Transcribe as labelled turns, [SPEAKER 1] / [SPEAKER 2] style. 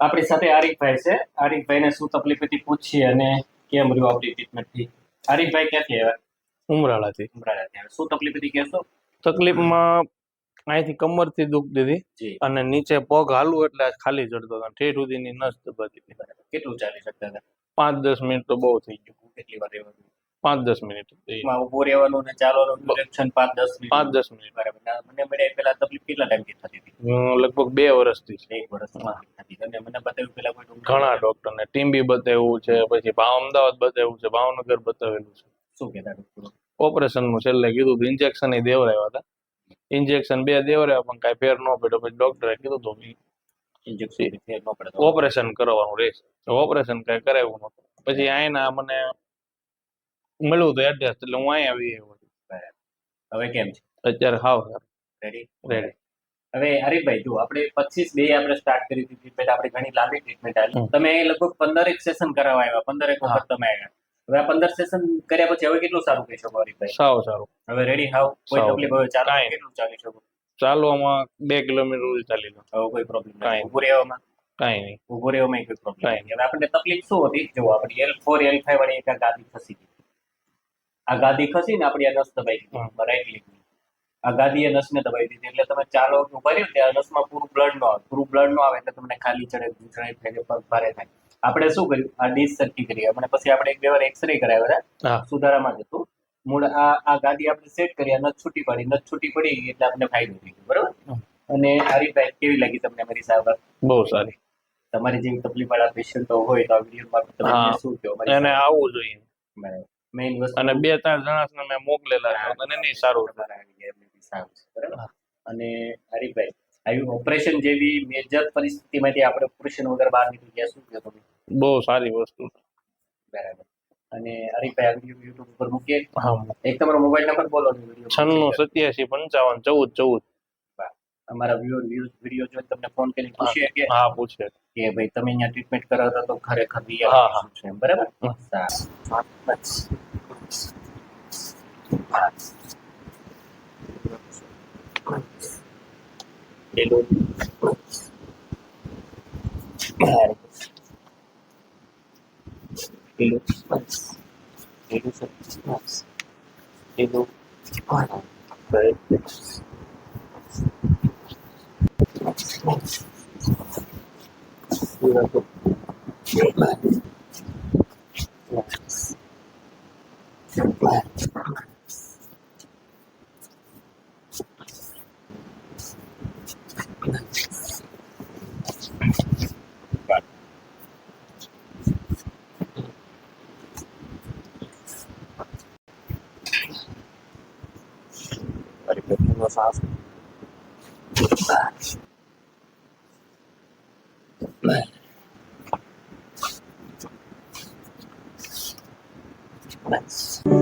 [SPEAKER 1] આપણી સાથે આરિફભાઈ છે. આરિફભાઈને શું તકલીફ હતી પૂછીએ અને કેમ રહ્યું આપણી ટ્રીટમેન્ટથી. આરિફભાઈ ક્યાંથી આવ્યા?
[SPEAKER 2] ઉમરાળાથી.
[SPEAKER 1] ઉમરાળાથી. શું તકલીફ હતી કહેશો?
[SPEAKER 2] તકલીફમાં અહીંથી કમરથી દુખતી હતી
[SPEAKER 1] જી.
[SPEAKER 2] અને નીચે પગ હાલવું એટલે ખાલી ચડતો હતો. ઠેઠ સુધીની નસ દબાતી હતી.
[SPEAKER 1] કેટલું ચાલી શકતા હતા?
[SPEAKER 2] 5-10 મિનિટ તો બહુ થઈ ગયું.
[SPEAKER 1] કેટલી વાર રહેવાનું?
[SPEAKER 2] 5-10 મિનિટ.
[SPEAKER 1] ઉભું રહેવાનું ને ચાલવાનું ડિરેક્શન 5-10 મિનિટ.
[SPEAKER 2] 5-10 મિનિટ.
[SPEAKER 1] બરાબર. મને મળ્યા પહેલા તકલીફ કેટલા ટાઈમથી થતી હતી?
[SPEAKER 2] લગભગ 2 વર્ષથી.
[SPEAKER 1] 1 વર્ષ થતી. અને મને બતાવ્યું પેલા કોઈ
[SPEAKER 2] ઘણા ડોક્ટરને ટીમ્બી બતાવ્યું છે, પછી અમદાવાદ બતાવ્યું છે, ભાવનગર બતાવેલું છે.
[SPEAKER 1] શું કહેતા ડોક્ટરો?
[SPEAKER 2] ઓપરેશનનું છેલ્લે કીધું હતું. ઇન્જેક્શન દેવરાવ્યા હતા. ઇન્જેક્શન 2 દેવરાવ્યા પણ કાંઈ ફેર ન પડ્યો. પછી ડોક્ટરે કીધું હતું
[SPEAKER 1] ઇન્જેક્શન ફેર ન પડે
[SPEAKER 2] ઓપરેશન કરવાનું રહેશે. ઓપરેશન કાંઈ કરાવ્યું નહોતું. પછી અહીંના મને મળ્યું તો એડ્રેસ એટલે હું અહીં આવી ગયો.
[SPEAKER 1] હવે કેમ છે?
[SPEAKER 2] અત્યારે હાવ સારું.
[SPEAKER 1] રેડી. હવે હરીફભાઈ જો આપણે 25/2 આપણે સ્ટાર્ટ કરી હતી ટ્રીટમેન્ટ. આપણે ઘણી લાંબી ટ્રીટમેન્ટ આવી. તમે લગભગ 15 સેશન કરાવવા આવ્યા. 15 વખત તમે આવ્યા. હવે આ 15 સેશન કર્યા પછી હવે કેટલું સારું કહી શકો હરીફભાઈ?
[SPEAKER 2] સાવ સારું.
[SPEAKER 1] હવે રેડી હાવ? કોઈ તકલીફ હવે ચાલો કેટલું ચાલી શકો?
[SPEAKER 2] ચાલવામાં 2 કિલોમીટર સુધી ચાલી લો.
[SPEAKER 1] હવે કોઈ પ્રોબ્લેમ નહીં. ઉભું રહેવામાં
[SPEAKER 2] કાંઈ નહીં.
[SPEAKER 1] ઉભું રહેવામાં કોઈ પ્રોબ્લેમ નહીં. હવે આપણને તકલીફ શું હતી? જો આપણી L4 L5 વાળી એક ગાદી ખસી ગઈ. આ ગાદી ખસી ને આપણી આ નસ દબાઈ ગઈ રાઈટ લેગની. આ ગાદીએ નસને દબાઈ દીધી એટલે તમે ચાલો ઉભા રહ્યો ત્યાં નસમાં પૂરું બ્લડ ન આવે. પૂરું બ્લડ ન આવે એટલે તમને ખાલી ચડે, ગુંચળાઈ થાય, પગ ભારે થાય. આપણે શું કર્યું? આ ડીશ સરખી કરી. અને પછી આપણે 1-2 વાર એક્સરે કરાવ્યા હતા. સુધારામાં જ હતું. મૂળ આ ગાદી આપણે સેટ કરી, નસ છૂટી પડી. નસ છૂટી પડી એટલે આપણે ફાયદો થઈ ગયો. બરોબર. અને હરીફભાઈ કેવી લાગી તમને મારી સારવાર?
[SPEAKER 2] બહુ સારી.
[SPEAKER 1] તમારી જેવી તકલીફ વાળા પેશન્ટો હોય તો આ વિડીયોમાં તમે શું કહો?
[SPEAKER 2] એને આવવું જોઈએ.
[SPEAKER 1] બરાબર. મેઇન વસ્તુ
[SPEAKER 2] અને 2-4 જણાને મેં મોકલેલા અને નહીં સારું
[SPEAKER 1] બરાબર. અને હરીફભાઈ આવી ઓપરેશન જેવી મેજર પરિસ્થિતિમાંથી આપણે ઓપરેશન વગર બહાર નીકળી ગયા, શું કહો તમે?
[SPEAKER 2] બહુ સારી વસ્તુ.
[SPEAKER 1] બરાબર. અને હરીફભાઈ આ વિડીયો યુટ્યુબ ઉપર મૂકીએ. એક તમારો મોબાઈલ નંબર બોલો.
[SPEAKER 2] 9687551414.
[SPEAKER 1] અમારા વિડીયો જોઈને તમને ફોન કરીને પૂછીએ કે
[SPEAKER 2] પૂછે
[SPEAKER 1] કે ભાઈ તમે અહીંયા ટ્રીટમેન્ટ કરાવતા તો ખરેખર શું છે બરાબર. Nice.